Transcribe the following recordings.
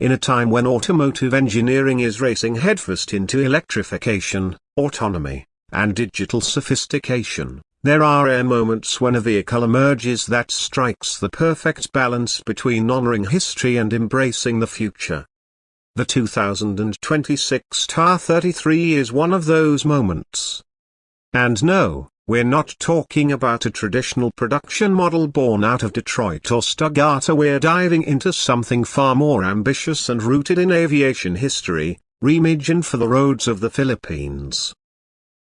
In a time when automotive engineering is racing headfirst into electrification, autonomy, and digital sophistication, there are rare moments when a vehicle emerges that strikes the perfect balance between honoring history and embracing the future. The 2026 T-33 is one of those moments. And no, we're not talking about a traditional production model born out of Detroit or Stuttgart. We're diving into something far more ambitious and rooted in aviation history, reimagined for the roads of the Philippines.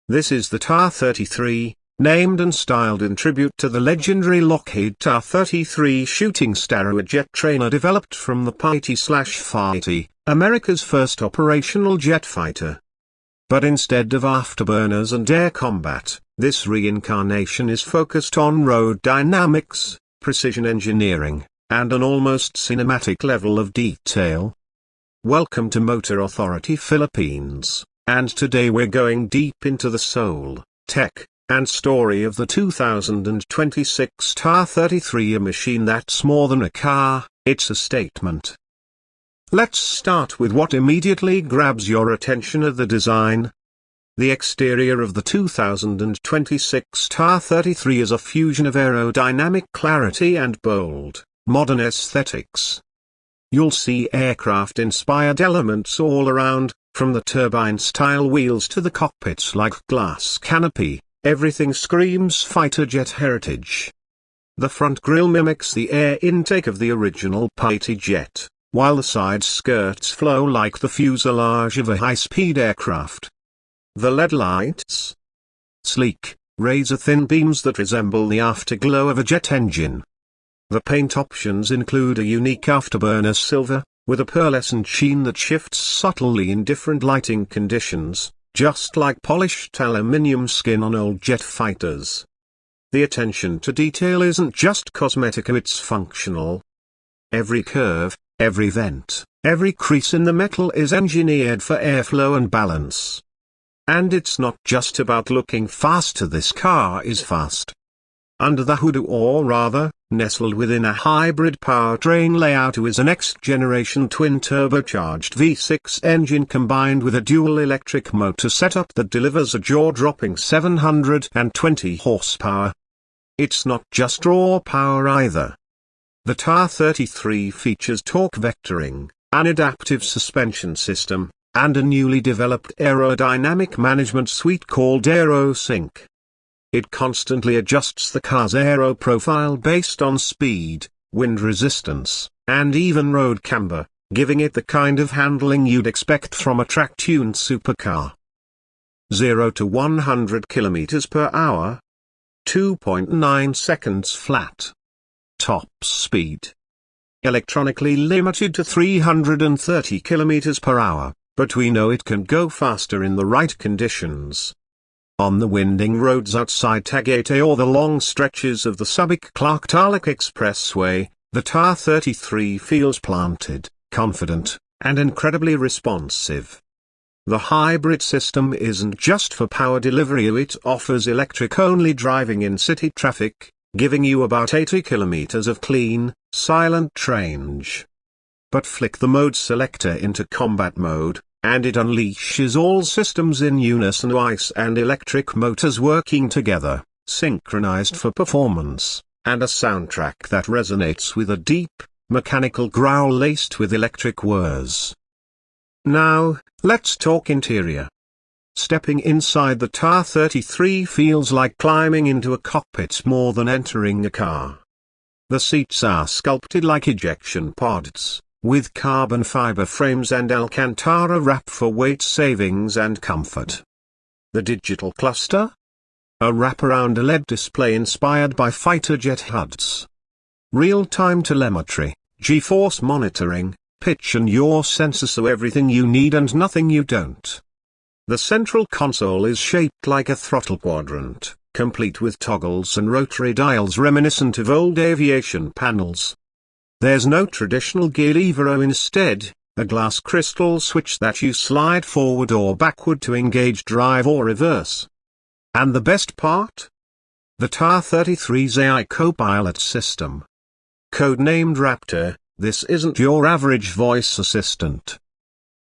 This is the T-33, named and styled in tribute to the legendary Lockheed T-33 shooting star, a jet trainer developed from the P-50, America's first operational jet fighter. But instead of afterburners and air combat, this reincarnation is focused on road dynamics, precision engineering, and an almost cinematic level of detail. Welcome to Motor Authority Philippines, and today we're going deep into the soul, tech, and story of the 2026 T-33, a machine that's more than a car, it's a statement. Let's start with what immediately grabs your attention: at the design. The exterior of the 2026 T-33 is a fusion of aerodynamic clarity and bold, modern aesthetics. You'll see aircraft-inspired elements all around, from the turbine-style wheels to the cockpit's like glass canopy. Everything screams fighter jet heritage. The front grille mimics the air intake of the original P-50 jet, while the side skirts flow like the fuselage of a high-speed aircraft. The LED lights? Sleek, razor-thin beams that resemble the afterglow of a jet engine. The paint options include a unique afterburner silver, with a pearlescent sheen that shifts subtly in different lighting conditions, just like polished aluminium skin on old jet fighters. The attention to detail isn't just cosmetic, it's functional. Every curve, every vent, every crease in the metal is engineered for airflow and balance. And it's not just about looking fast. This car is fast. Under the hood, or rather, nestled within a hybrid powertrain layout, is a next-generation twin-turbocharged V6 engine combined with a dual electric motor setup that delivers a jaw-dropping 720 horsepower. It's not just raw power either. The T-33 features torque vectoring, an adaptive suspension system, and a newly developed aerodynamic management suite called AeroSync. It constantly adjusts the car's aero profile based on speed, wind resistance, and even road camber, giving it the kind of handling you'd expect from a track-tuned supercar. 0 to 100 km per hour. 2.9 seconds flat. Top speed. Electronically limited to 330 km per hour, but we know it can go faster in the right conditions. On the winding roads outside Tagaytay or the long stretches of the Subic-Clark-Tarlac Expressway, the T-33 feels planted, confident, and incredibly responsive. The hybrid system isn't just for power delivery, it offers electric-only driving in city traffic, giving you about 80 kilometers of clean, silent range. But flick the mode selector into combat mode, and it unleashes all systems in unison, ICE and electric motors working together, synchronized for performance, and a soundtrack that resonates with a deep, mechanical growl laced with electric whirs. Now, let's talk interior. Stepping inside the T-33 feels like climbing into a cockpit more than entering a car. The seats are sculpted like ejection pods, with carbon fiber frames and Alcantara wrap for weight savings and comfort. The digital cluster? A wraparound LED display inspired by fighter jet HUDs. Real-time telemetry, G-force monitoring, pitch and yaw sensors, so everything you need and nothing you don't. The central console is shaped like a throttle quadrant, complete with toggles and rotary dials reminiscent of old aviation panels. There's no traditional gear lever, instead, a glass crystal switch that you slide forward or backward to engage drive or reverse. And the best part? The T-33's AI co-pilot system. Codenamed Raptor, This isn't your average voice assistant.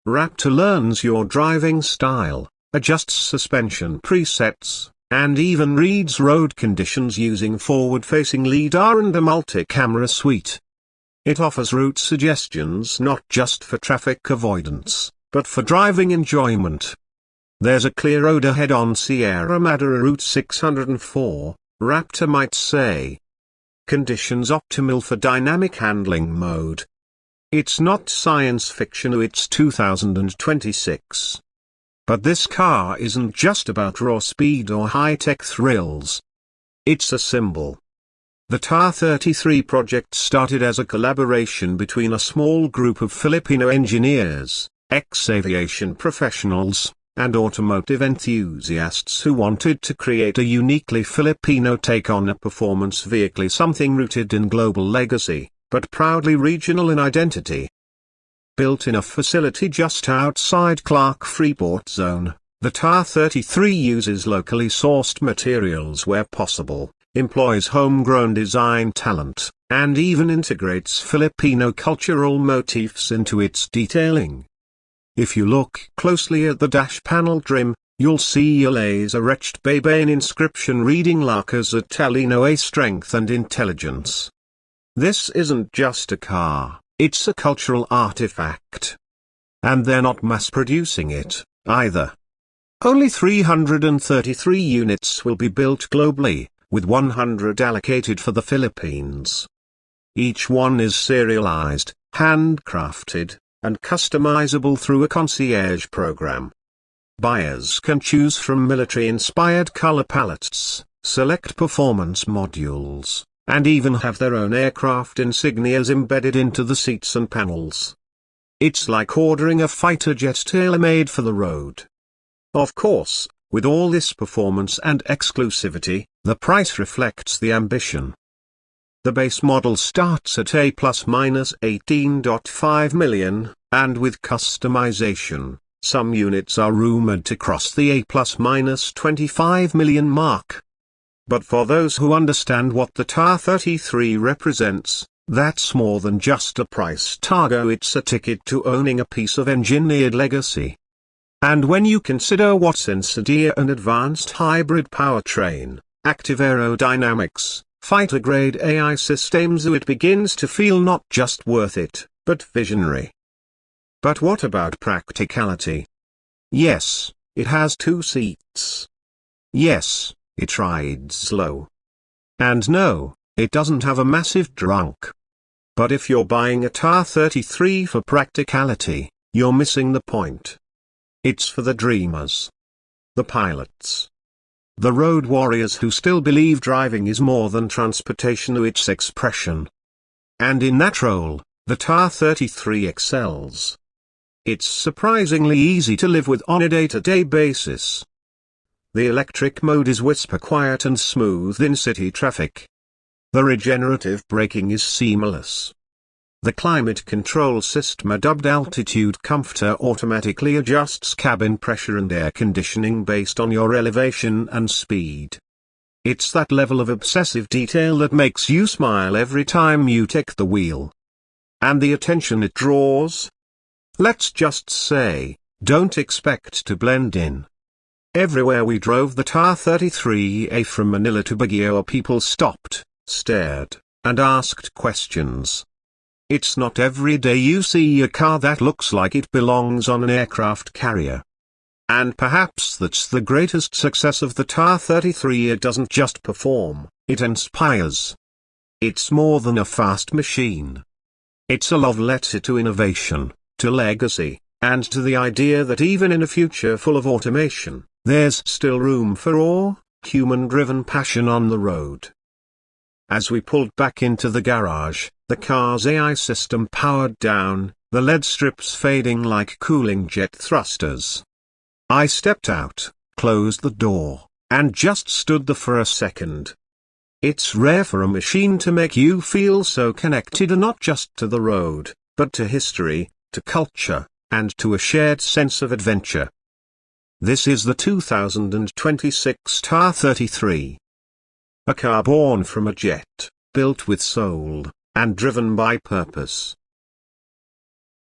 Raptor learns your driving style, adjusts suspension presets, and even reads road conditions using forward-facing LiDAR and a multi-camera suite. It offers route suggestions not just for traffic avoidance, but for driving enjoyment. There's a clear road ahead on Sierra Madre Route 604, Raptor might say. Conditions optimal for dynamic handling mode. It's not science fiction, it's 2026. But this car isn't just about raw speed or high-tech thrills. It's a symbol. The T-33 project started as a collaboration between a small group of Filipino engineers, ex-aviation professionals, and automotive enthusiasts who wanted to create a uniquely Filipino take on a performance vehicle, something rooted in global legacy, but proudly regional in identity. Built in a facility just outside Clark Freeport Zone, the T-33 uses locally sourced materials where possible, employs homegrown design talent, and even integrates Filipino cultural motifs into its detailing. If you look closely at the dash panel trim, you'll see a laser-etched Baybane inscription reading Lakas at Talinoe strength and intelligence. This isn't just a car, it's a cultural artifact. And they're not mass-producing it, either. Only 333 units will be built globally, with 100 allocated for the Philippines. Each one is serialized, handcrafted, and customizable through a concierge program. Buyers can choose from military-inspired color palettes, select performance modules, and even have their own aircraft insignias embedded into the seats and panels. It's like ordering a fighter jet tailor-made for the road. Of course, with all this performance and exclusivity, the price reflects the ambition. The base model starts at A ± 18.5 million, and with customization, some units are rumored to cross the A ± 25 million mark. But for those who understand what the T-33 represents, that's more than just a price tag, it's a ticket to owning a piece of engineered legacy. And when you consider what's inside an advanced hybrid powertrain, active aerodynamics, fighter-grade AI systems, it begins to feel not just worth it, but visionary. But what about practicality? Yes, it has 2 seats. Yes, it rides low. And no, it doesn't have a massive trunk. But if you're buying a T-33 for practicality, you're missing the point. It's for the dreamers. The pilots. The road warriors who still believe driving is more than transportation to its expression. And in that role, the T-33 excels. It's surprisingly easy to live with on a day-to-day basis. The electric mode is whisper quiet and smooth in city traffic. The regenerative braking is seamless. The climate control system, dubbed Altitude Comforter, automatically adjusts cabin pressure and air conditioning based on your elevation and speed. It's that level of obsessive detail that makes you smile every time you take the wheel. And the attention it draws? Let's just say, don't expect to blend in. Everywhere we drove the T-33A from Manila to Baguio, people stopped, stared, and asked questions. It's not every day you see a car that looks like it belongs on an aircraft carrier. And perhaps that's the greatest success of the T-33. It doesn't just perform, it inspires. It's more than a fast machine. It's a love letter to innovation, to legacy, and to the idea that even in a future full of automation, there's still room for awe, human-driven passion on the road. As we pulled back into the garage, the car's AI system powered down, the LED strips fading like cooling jet thrusters. I stepped out, closed the door, and just stood there for a second. It's rare for a machine to make you feel so connected, not just to the road, but to history, to culture, and to a shared sense of adventure. This is the 2026 T-33. A car born from a jet, built with soul, and driven by purpose.